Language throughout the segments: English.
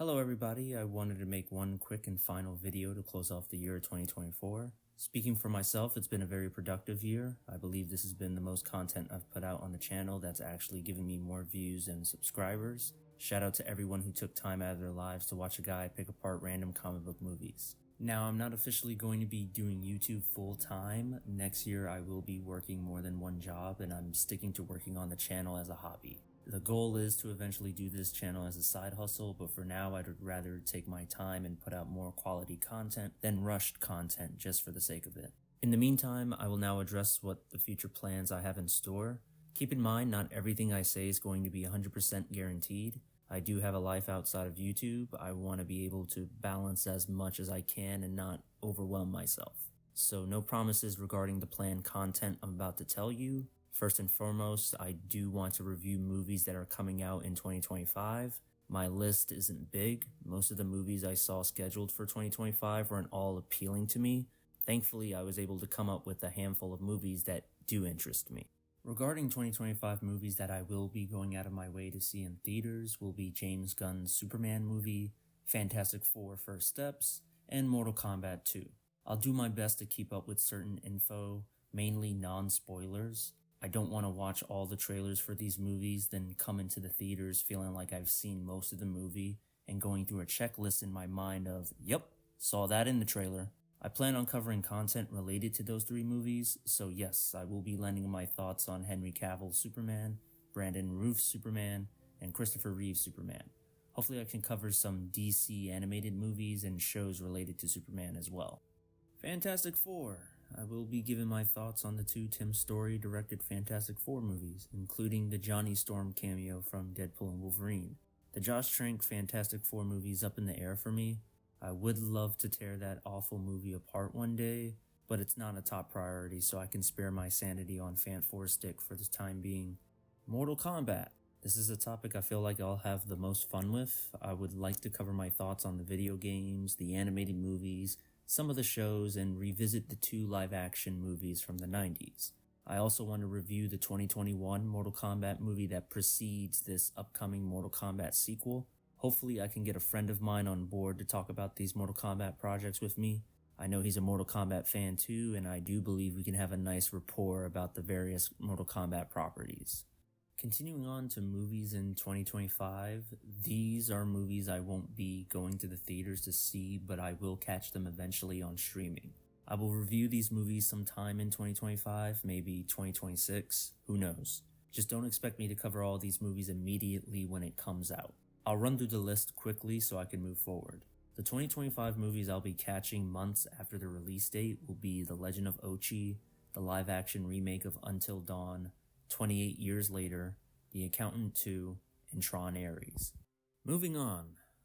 Hello everybody, I wanted to make one quick and final video to close off the year 2024. Speaking for myself, it's been a very productive year. I believe this has been the most content I've put out on the channel that's actually given me more views and subscribers. Shout out to everyone who took time out of their lives to watch a guy pick apart random comic book movies. Now, I'm not officially going to be doing YouTube full time. Next year I will be working more than one job, and I'm sticking to working on the channel as a hobby. The goal is to eventually do this channel as a side hustle, but for now I'd rather take my time and put out more quality content than rushed content just for the sake of it. In the meantime, I will now address what the future plans I have in store. Keep in mind, not everything I say is going to be 100% guaranteed. I do have a life outside of YouTube. I want to be able to balance as much as I can and not overwhelm myself. So no promises regarding the planned content I'm about to tell you. First and foremost, I do want to review movies that are coming out in 2025. My list isn't big. Most of the movies I saw scheduled for 2025 weren't all appealing to me. Thankfully, I was able to come up with a handful of movies that do interest me. Regarding 2025 movies that I will be going out of my way to see in theaters will be James Gunn's Superman movie, Fantastic Four: First Steps, and Mortal Kombat 2. I'll do my best to keep up with certain info, mainly non-spoilers. I don't want to watch all the trailers for these movies, then come into the theaters feeling like I've seen most of the movie and going through a checklist in my mind of, yep, saw that in the trailer. I plan on covering content related to those three movies, so yes, I will be lending my thoughts on Henry Cavill's Superman, Brandon Routh's Superman, and Christopher Reeve's Superman. Hopefully I can cover some DC animated movies and shows related to Superman as well. Fantastic Four. I will be giving my thoughts on the two Tim Story directed Fantastic Four movies, including the Johnny Storm cameo from Deadpool and Wolverine. The Josh Trank Fantastic Four movie is up in the air for me. I would love to tear that awful movie apart one day, but it's not a top priority, so I can spare my sanity on Fant 4 stick for the time being. Mortal Kombat. This is a topic I feel like I'll have the most fun with. I would like to cover my thoughts on the video games, the animated movies, some of the shows, and revisit the two live-action movies from the 90s. I also want to review the 2021 Mortal Kombat movie that precedes this upcoming Mortal Kombat sequel. Hopefully I can get a friend of mine on board to talk about these Mortal Kombat projects with me. I know he's a Mortal Kombat fan too, and I do believe we can have a nice rapport about the various Mortal Kombat properties. Continuing on to movies in 2025, these are movies I won't be going to the theaters to see, but I will catch them eventually on streaming. I will review these movies sometime in 2025, maybe 2026, who knows. Just don't expect me to cover all these movies immediately when it comes out. I'll run through the list quickly so I can move forward. The 2025 movies I'll be catching months after the release date will be The Legend of Ochi, the live-action remake of Until Dawn, 28 Years Later, The Accountant 2, and Tron Ares. Moving on,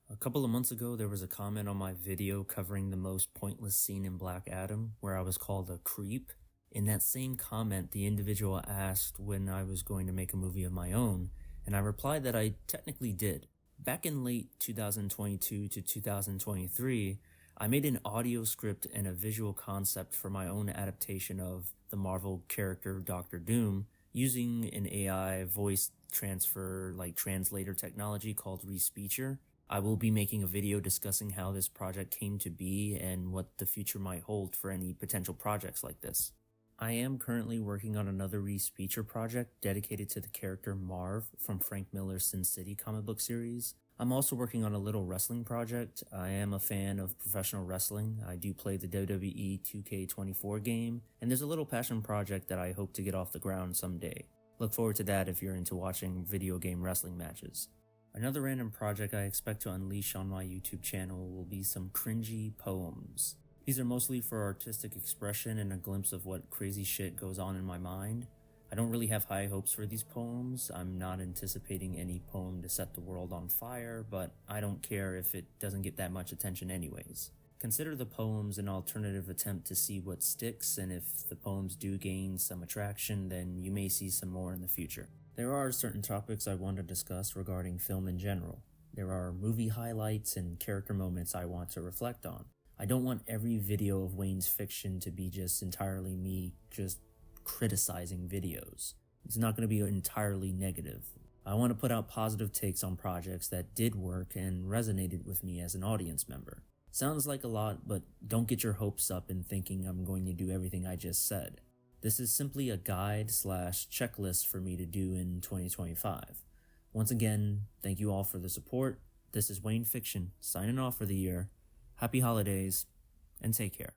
a couple of months ago there was a comment on my video covering the most pointless scene in Black Adam where I was called a creep. In that same comment, the individual asked when I was going to make a movie of my own, and I replied that I technically did. Back in late 2022 to 2023, I made an audio script and a visual concept for my own adaptation of the Marvel character Doctor Doom, using an AI voice transfer translator technology called Respeecher. I will be making a video discussing how this project came to be and what the future might hold for any potential projects like this. I am currently working on another Respeecher project dedicated to the character Marv from Frank Miller's Sin City comic book series. I'm also working on a little wrestling project. I am a fan of professional wrestling. I do play the WWE 2K24 game, and there's a little passion project that I hope to get off the ground someday. Look forward to that if you're into watching video game wrestling matches. Another random project I expect to unleash on my YouTube channel will be some cringy poems. These are mostly for artistic expression and a glimpse of what crazy shit goes on in my mind. I don't really have high hopes for these poems. I'm not anticipating any poem to set the world on fire, but I don't care if it doesn't get that much attention anyways. Consider the poems an alternative attempt to see what sticks, and if the poems do gain some attraction, then you may see some more in the future. There are certain topics I want to discuss regarding film in general. There are movie highlights and character moments I want to reflect on. I don't want every video of Wayne's Fiction to be just entirely me just criticizing videos. It's not going to be entirely negative. I want to put out positive takes on projects that did work and resonated with me as an audience member. Sounds like a lot, but don't get your hopes up in thinking I'm going to do everything I just said. This is simply a guide/checklist for me to do in 2025. Once again, thank you all for the support. This is Wayne Fiction, signing off for the year. Happy holidays, and take care.